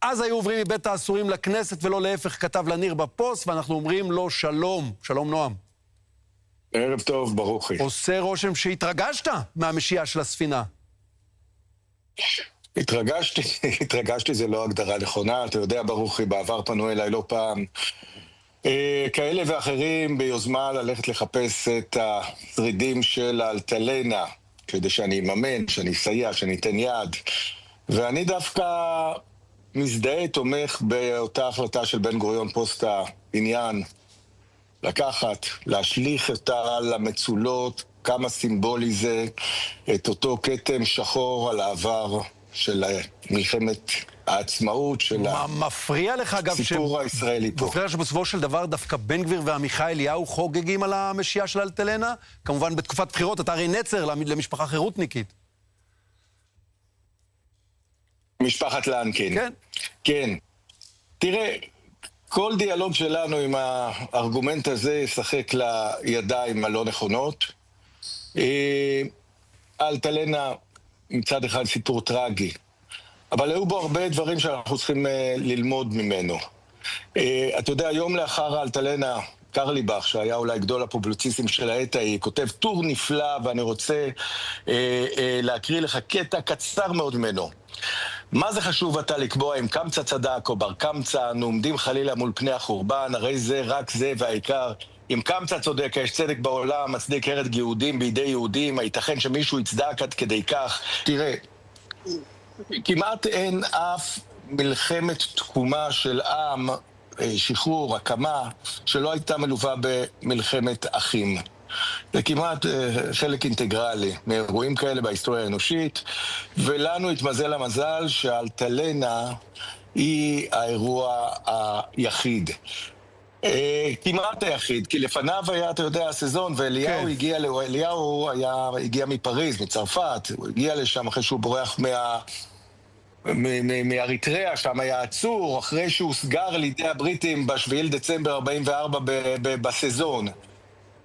אז היו עוברים מבית האסורים לכנסת ולא להפך, כתב לניר בפוסט, ואנחנו אומרים לו שלום. שלום נועם. ערב טוב, ברוכי. עושה רושם שהתרגשת מהמשיעה של הספינה. התרגשתי זה לא הגדרה נכונה. אתה יודע, ברוכי, בעבר פנו אליי לא פעם כאלה ואחרים ביוזמה ללכת לחפש את השרידים של אלטלנה, כדי שאני אממן, שאני אסייע, שאני אתן יד. ואני דווקא מזדהה, תומך באותה החלטה של בן גוריון פוסט העניין, לקחת, להשליך אותה למצולות, כמה סימבולי זה, את אותו כתם שחור על העבר של מלחמת העצמאות של מפריע לך אגב הסיפור הישראלי פה. מפריע שבסופו של דבר דווקא בן גביר ועמיחי אליהו חוגגים על המשיעה של אלטלנה? כמובן בתקופת בחירות, אתה הרי נצר למשפחה חירותניקית. משפחת לנקין. כן. כן. תראה, כל דיאלוג שלנו עם הארגומנט הזה ישחק לידיים הלא נכונות. אלטלנה מצד אחד סיפור טרגי, אבל היו בו הרבה דברים שאנחנו צריכים ללמוד ממנו. אתה יודע, יום לאחר אלטלנה, קרליבך, שהיה אולי גדול הפובליציסטים של העת ההיא, כותב טור נפלא, ואני רוצה להקריא לך קטע קצר מאוד ממנו. מה זה חשוב אתה לקבוע אם קמצא צדק או בר קמצא, אנו עומדים חלילה מול פני החורבן, הרי זה רק זה והעיקר. אם קמצא צודק, יש צדק בעולם, מצדיק הרג יהודים בידי יהודים, הייתכן שמישהו יצדק עד כדי כך. תראה, כמעט אין אף מלחמת תקומה של עם, שחרור, הקמה, שלא הייתה מלווה במלחמת אחים. זה כמעט חלק אינטגרלי מאירועים כאלה בהיסטוריה האנושית, ולנו התמזל המזל שאלטלנה היא האירוע היחיד. כמעט היחיד, כי לפניו היה, אתה יודע, הסזון, ואליהו הגיע, אליהו הגיע מפריז, מצרפת, הוא הגיע לשם אחרי שהוא בורח מאריתריאה, שם היה עצור, אחרי שהוא סגר לידי הבריטים ב7 לדצמבר 44 בסזון.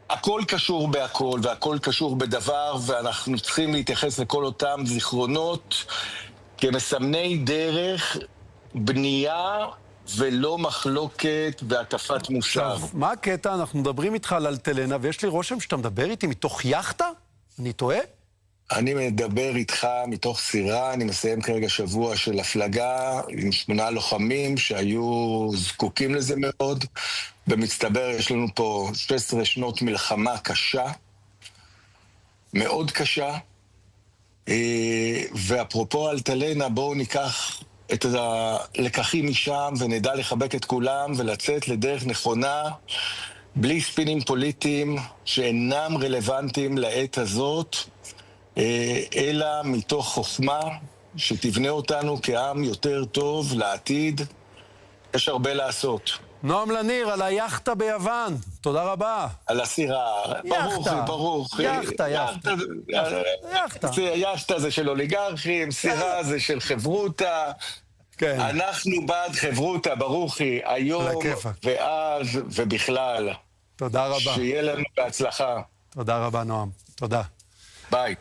הכל קשור בהכל, והכל קשור בדבר, ואנחנו צריכים להתייחס לכל אותם זיכרונות כמסמני דרך, בנייה ולא מחלוקת והטפת מוסר. עכשיו, מה הקטע? אנחנו מדברים איתך על אלטלנה, ויש לי רושם שאתה מדבר איתי מתוך יחטה? אני טועה? אני מדבר איתך מתוך סירה, אני מסיים כרגע שבוע של הפלגה עם 8 לוחמים שהיו זקוקים לזה מאוד. במצטבר יש לנו פה 16 שנות מלחמה קשה, מאוד קשה. ואפרופו אלטלנה, בואו ניקח את הלקחים משם ונדע לחבק את כולם ולצאת לדרך נכונה, בלי ספינים פוליטיים שאינם רלוונטיים לעת הזאת, אלא מתוך חוכמה שתבנה אותנו כעם יותר טוב לעתיד. יש הרבה לעשות. נועם לניר, על היחטה ביוון. תודה רבה. על הסירה. ברוך. יחטה זה של אוליגרכים, סירה זה של חברותה. כן. אנחנו בעד חברותה, ברוכי, היום ואז ובכלל. תודה רבה. שיהיה לנו בהצלחה. תודה רבה, נועם. תודה. ביי.